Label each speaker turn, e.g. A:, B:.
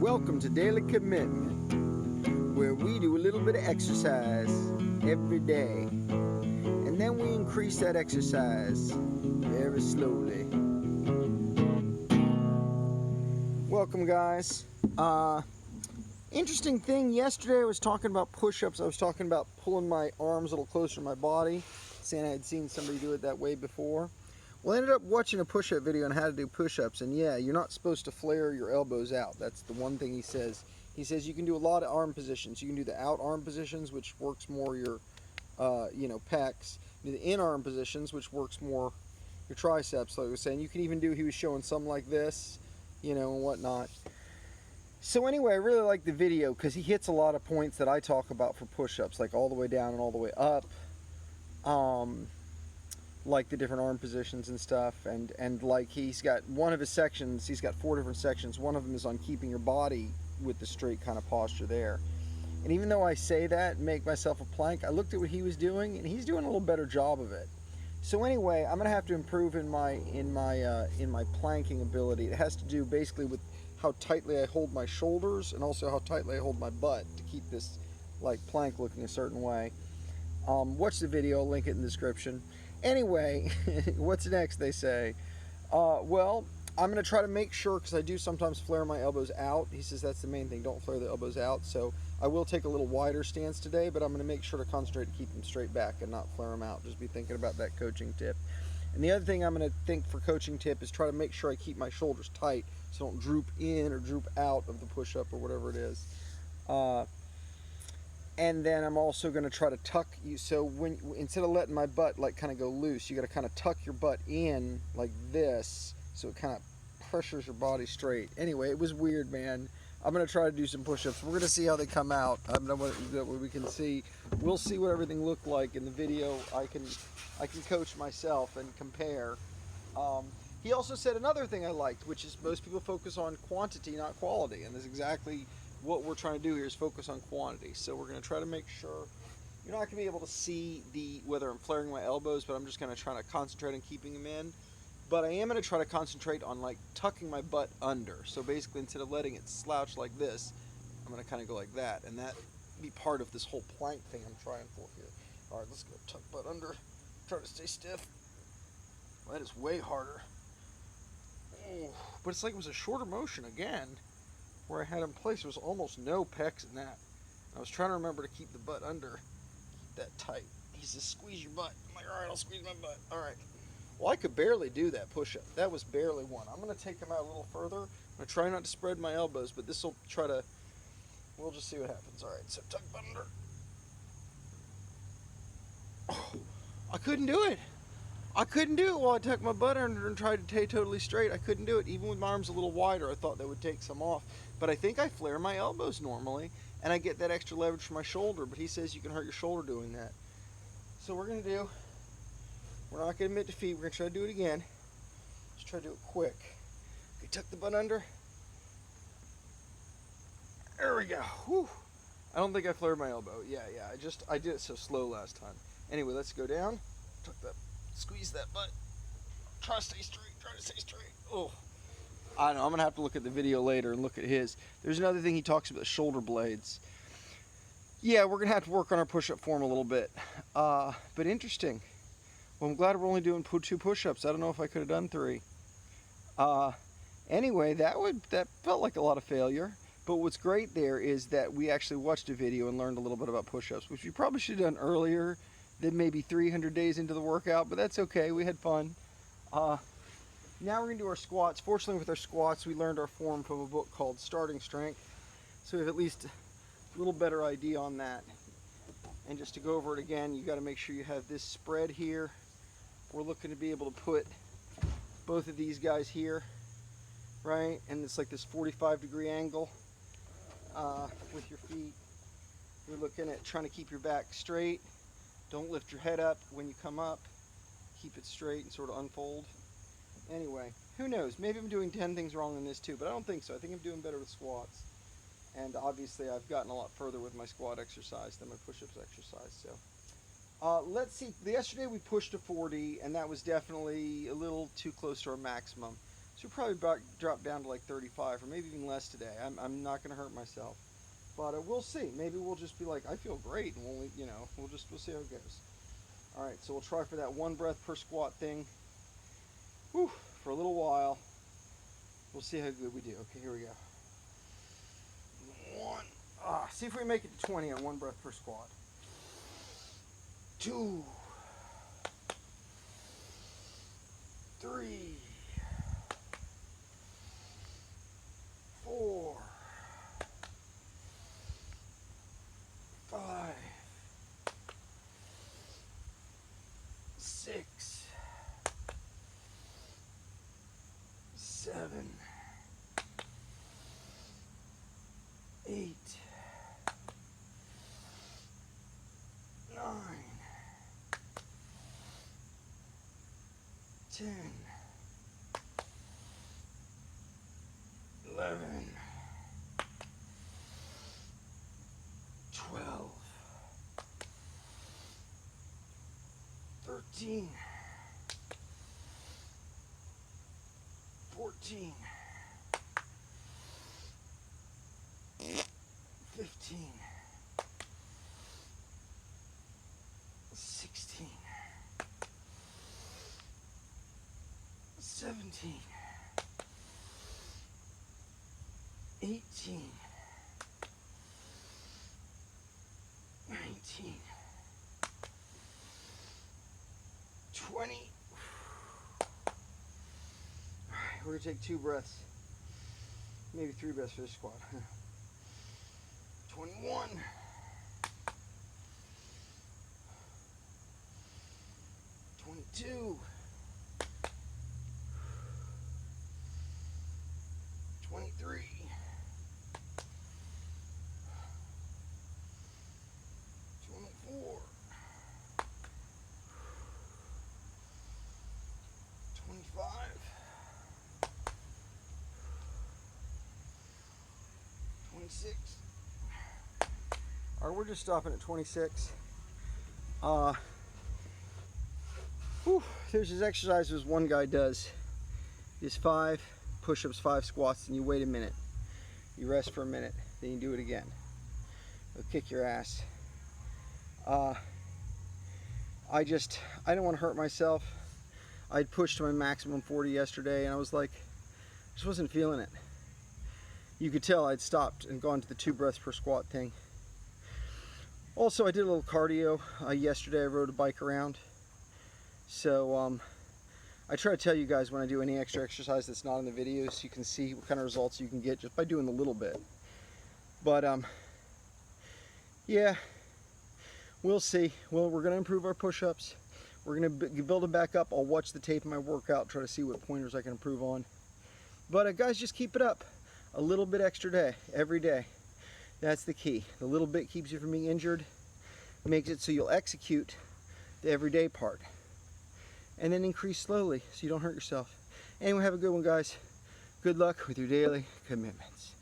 A: Welcome to Daily Commitment, where we do a little bit of exercise every day, and then we increase that exercise very slowly. Welcome, guys. Interesting thing, yesterday I was talking about push-ups. I was talking about pulling my arms a little closer to my body, saying I had seen somebody do it that way before. Well, I ended up watching a push-up video on how to do push-ups, and yeah, you're not supposed to flare your elbows out. That's the one thing he says. He says you can do a lot of arm positions. You can do the out arm positions, which works more your, pecs. You do the in arm positions, which works more your triceps. Like I was saying, you can even do. He was showing some like this, and whatnot. So anyway, I really like the video because he hits a lot of points that I talk about for push-ups, like all the way down and all the way up. Like the different arm positions and stuff, and like he's got one of his sections, he's got 4 different sections. One of them is on keeping your body with the straight kind of posture there. And even though I say that, make myself a plank, I looked at what he was doing, and he's doing a little better job of it. So anyway, I'm gonna have to improve in my planking ability. It has to do basically with how tightly I hold my shoulders and also how tightly I hold my butt to keep this like plank looking a certain way. Watch the video, I'll link it in the description. Anyway, what's next, they say? Well, I'm going to try to make sure, because I do sometimes flare my elbows out. He says that's the main thing, don't flare the elbows out. So I will take a little wider stance today, but I'm going to make sure to concentrate and keep them straight back and not flare them out. Just be thinking about that coaching tip. And the other thing I'm going to think for coaching tip is try to make sure I keep my shoulders tight so I don't droop in or droop out of the push-up or whatever it is. And then I'm also going to try to tuck you. So when instead of letting my butt like kind of go loose, you got to kind of tuck your butt in like this, so it kind of pressures your body straight. Anyway, it was weird, man. I'm going to try to do some push-ups. We're going to see how they come out. I don't know what we can see. We'll see what everything looked like in the video. I can coach myself and compare. He also said another thing I liked, which is most people focus on quantity, not quality, and that's exactly what we're trying to do here is focus on quantity. So we're going to try to make sure you're not going to be able to see whether I'm flaring my elbows, but I'm just going to try to concentrate on keeping them in. But I am going to try to concentrate on like tucking my butt under. So basically, instead of letting it slouch like this, I'm going to kind of go like that, and that be part of this whole plank thing I'm trying for here. All right, let's go tuck butt under. Try to stay stiff. Well, that is way harder. Oh, but it's like it was a shorter motion again. Where I had him placed, there was almost no pecs in that. I was trying to remember to keep the butt under, keep that tight. He says, squeeze your butt. I'm like, all right, I'll squeeze my butt. All right. Well, I could barely do that push-up. That was barely one. I'm going to take him out a little further. I'm going to try not to spread my elbows, but this will we'll just see what happens. All right, so tuck butt under. Oh, I couldn't do it. I couldn't do it while I tucked my butt under and tried to stay totally straight. I couldn't do it. Even with my arms a little wider, I thought that would take some off. But I think I flare my elbows normally, and I get that extra leverage from my shoulder. But he says you can hurt your shoulder doing that. So we're not going to admit defeat. We're going to try to do it again. Let's try to do it quick. Okay, tuck the butt under. There we go. Whew. I don't think I flared my elbow. Yeah, I did it so slow last time. Anyway, let's go down. Tuck that. Squeeze that butt. Try to stay straight. Oh, I don't know. I'm going to have to look at the video later and look at his. There's another thing he talks about, shoulder blades. Yeah, we're going to have to work on our push-up form a little bit. But interesting. Well, I'm glad we're only doing 2 push-ups. I don't know if I could have done 3. Anyway, that felt like a lot of failure. But what's great there is that we actually watched a video and learned a little bit about push-ups, which we probably should have done earlier than maybe 300 days into the workout, but that's okay. We had fun. Now we're going to do our squats. Fortunately, with our squats, we learned our form from a book called Starting Strength, so we have at least a little better idea on that. And just to go over it again, you got to make sure you have this spread here. We're looking to be able to put both of these guys here, right? And it's like this 45-degree angle with your feet. You're looking at trying to keep your back straight. Don't lift your head up when you come up. Keep it straight and sort of unfold. Anyway, who knows? Maybe I'm doing 10 things wrong in this too, but I don't think so. I think I'm doing better with squats. And obviously I've gotten a lot further with my squat exercise than my push-ups exercise. So let's see. Yesterday we pushed to 40, and that was definitely a little too close to our maximum. So probably drop down to like 35 or maybe even less today. I'm not going to hurt myself. But we'll see. Maybe we'll just be like, I feel great, and we'll see how it goes. All right, so we'll try for that 1 breath per squat thing. Whew, for a little while. We'll see how good we do. Okay, here we go. 1. See if we make it to 20 on 1 breath per squat. 2, 3, 4, 5, 6, 7, 8, 9, 10, 11, 12, 13, 14, 15, 16, 17, 18, 19, 20. All right, we're gonna take 2 breaths, maybe 3 breaths for this squat. 21, 22, 23, 24, 25, 26. All right, we're just stopping at 26. There's this exercise this one guy does. It's 5 push-ups, 5 squats, and you wait a minute. You rest for a minute, then you do it again. It'll kick your ass. I don't want to hurt myself. I'd pushed to my maximum 40 yesterday, and I was like, just wasn't feeling it. You could tell I'd stopped and gone to the 2 breaths per squat thing. Also, I did a little cardio yesterday. I rode a bike around. So I try to tell you guys when I do any extra exercise that's not in the video, so you can see what kind of results you can get just by doing a little bit. But yeah, we'll see. Well, we're going to improve our push-ups. We're going to build them back up. I'll watch the tape of my workout, try to see what pointers I can improve on. But guys, just keep it up. A little bit extra day, every day. That's the key. The little bit keeps you from being injured, makes it so you'll execute the everyday part. And then increase slowly so you don't hurt yourself. Anyway, have a good one, guys. Good luck with your daily commitments.